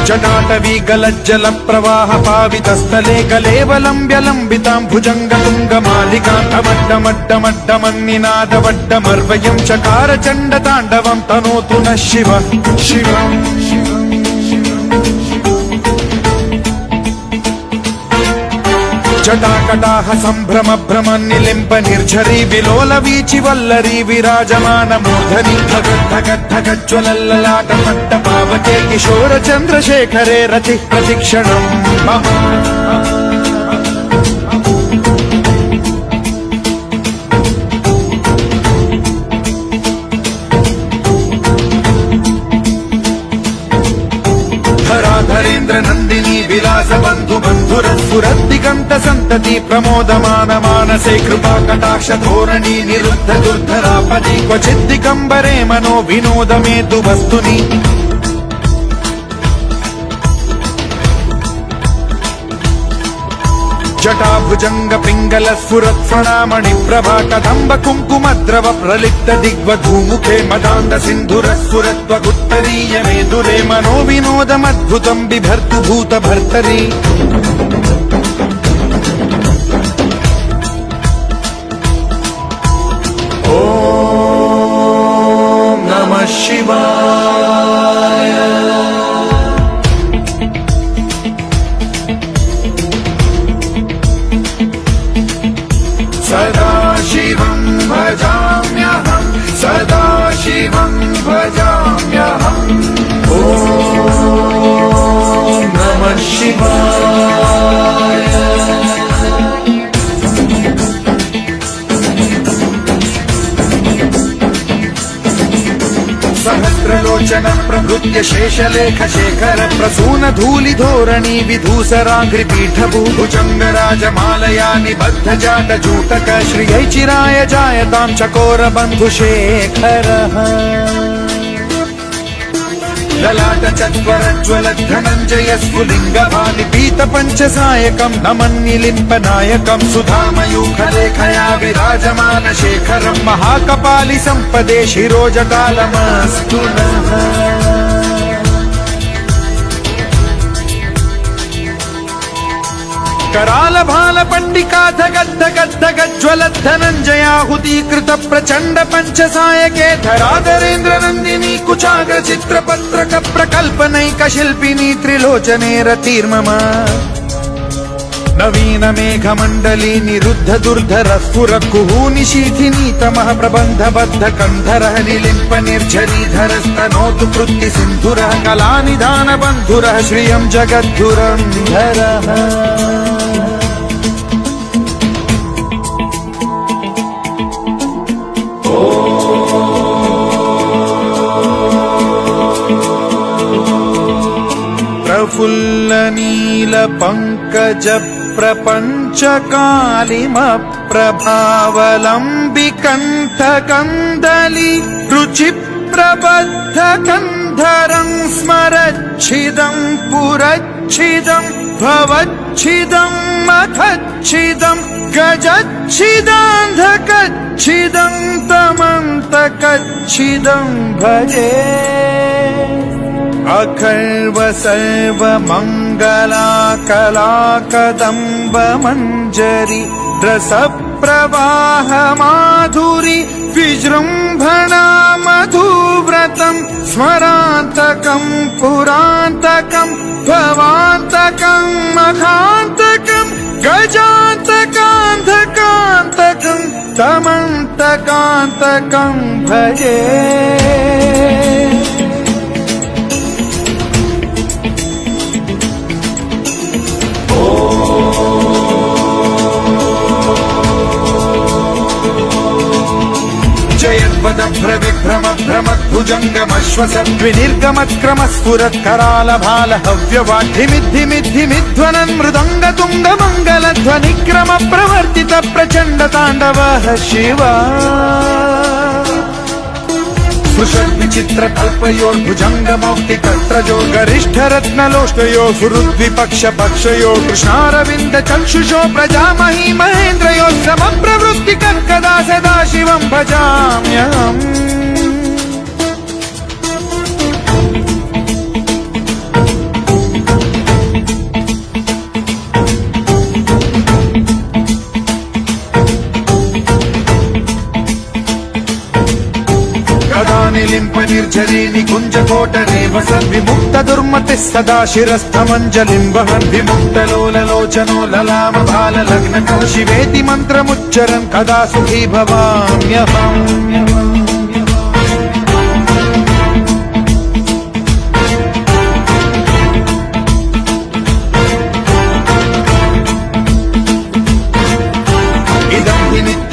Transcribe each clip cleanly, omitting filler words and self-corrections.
जटाटवी गलज्जल प्रवाह पावितस्थले कलेवलम्ब्य लम्बितां भुजङ्गतुङ्गमालिकान्तमड्डमड्डमड्डमन्निनादवड्डमर्वयं चकार चण्डताण्डवं तनोतु नः शिवः शिवम् जटाकटाह सम्भ्रम भ्रम निलिम्प निर्झरी विलोल वीचि वल्लरी विराजमान मूर्धनि धगद्धगद्धगज्ज्वलल्ललाट पट्ट पावके किशोर चन्द्रशेखरे रतिः प्रतिक्षणम् मम धरेन्द्र नंदिनी विलास बंधु बंधुर सुरद्दिगंत संतति प्रमोदमान मानसे कृपा कटाक्ष धोरणी निरुद्ध दुर्धरापदि क्वचित् दिगंबरे मनो विनोद मेतु वस्तुनि जटा भुजंग पिंगल स्फुरत्फणामणि प्रभा कदंब कुंकुमद्रव प्रलिप्त दिग्वधूमुखे मदान्त सिन्धुर स्फुरत्वगुत्तरीय मेदुरे मनो विनोदमद्भुतं बिभर्तु भूत भर्तरि ॐ नमः शिवाय सदा शिवं भजाम्यहं सदा शिवं भजाम्यहम् ॐ नमः शिवाय सहस्रलोचन प्रभृत्य शेषलेख शेखर प्रसून धूलि धोरणी विधूसराघ्रिपीठभू भुजंगराजमालया निबद्ध जाट जूटक श्रियै चिराय जायतां चकोर बन्धुशेखरः ललाट चत्वरज्वल धनञ्जय स्फुलिङ्ग भालिपीत पञ्चसायकं नमन्निलिम्प नायकं सुधामयूखलेखया विराजमान शेखरं महाकपालि सम्पदे शिरोजटालमस्तु नः कराल भाल पंडिका धगद्धगद्धगज्ज्वल धनञ्जयाहुतीकृत प्रचण्ड पञ्चसायके धराधरेन्द्र नन्दिनी कुचाग्र चित्रपत्रक प्रकल्पनैक शिल्पिनी त्रिलोचने रतिर्मम नवीन मेघमण्डली निरुद्ध दुर्धर स्फुर कुहूनिशीथिनी तमः प्रबन्ध बद्ध कन्धरः निलिम्प निर्झरीधरस्तनोतु कृत्ति सिन्धुरः कलानिधान बन्धुरः श्रियं जगद्धुरन्धरः प्रफुल्ल नील पंकज प्रपंच कालिम प्रभावलंबि कंठ कंदली रुचि प्रबद्ध कंधरं स्मरच्छिदं पुरच्छिदं भवच्छिदं मखच्छिदं गजच्छिदान्धकच्छिदं तमन्तकच्छिदं भजे अखर्व सर्व मंगला कला कदम्ब मंजरी रस प्रवाह माधुरी विजृंभणा मधुव्रतं स्मरान्तकं पुरान्तकं भवान्तकं मखान्तकं गजान्तकान्धकान्तकं तमन्तकान्तकं भजे विभ्रम भ्रमद्भुजङ्गमश्वसद्विनिर्गमत्क्रम स्फुरत्कराल भाल हव्यवाढ्यमिद्धिमिद्धिमिध्वनन् मृदङ्ग तुङ्ग मङ्गलध्वनिक्रम प्रवर्तित प्रचण्ड ताण्डवः शिवा स्पृशद्विचित्र कल्पयोर्भुजङ्गमौक्तिकर्त्रजो गरिष्ठ रत्नलोष्टयो सुहृद्विपक्ष पक्षयो कृष्णारविन्द चक्षुषो प्रजामही महेन्द्रयो समप्रवृत्ति कर्कदा सदा शिवं भजाम्यहम् निर्झरी निकुञ्जकोटरे वसन् विमुक्त दुर्मतिः सदा शिरस्थमञ्जलिं वहन् विमुक्तलोललोचनो ललाम बाललग्नकः शिवेति मन्त्रमुच्चरन् कदा सुखी भवाम्यहम्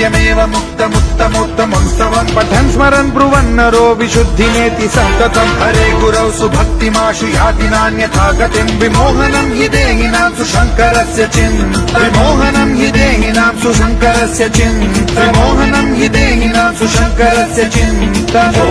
नित्यमेव मुक्तमुत्तमोत्तमं स्तवं पठन् स्मरन् ब्रुवन्नरो विशुद्धिमेति सन्ततम् हरे गुरौ सुभक्तिमाशु याति नान्यथा गतिं विमोहनं हि देहिनां सुशङ्करस्य विमोहनं हि देहिनां सुशङ्करस्य विमोहनं हि देहिनां सुशङ्करस्य चिन्तनम्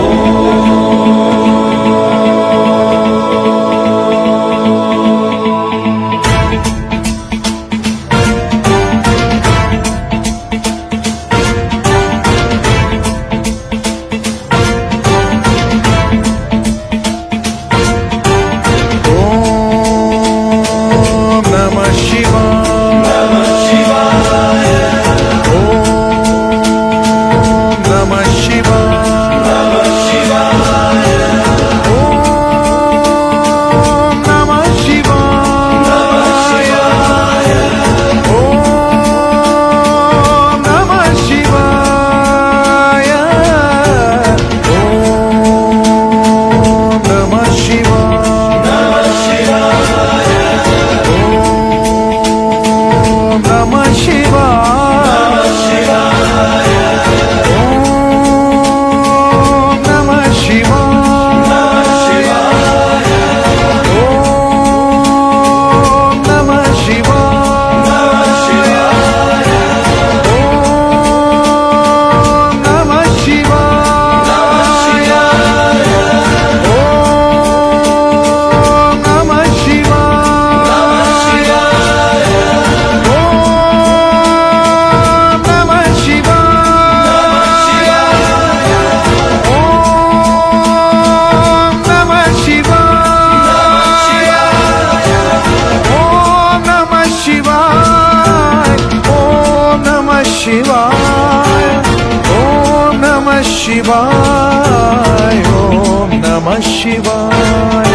शिवाय ओम नमः शिवाय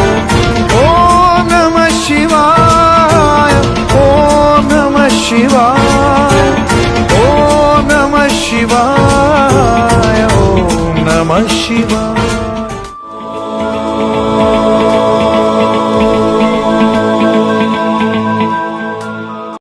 ओम नमः शिवाय ओम नमः शिवाय ओम नमः शिवाय ओम नमः शिवाय।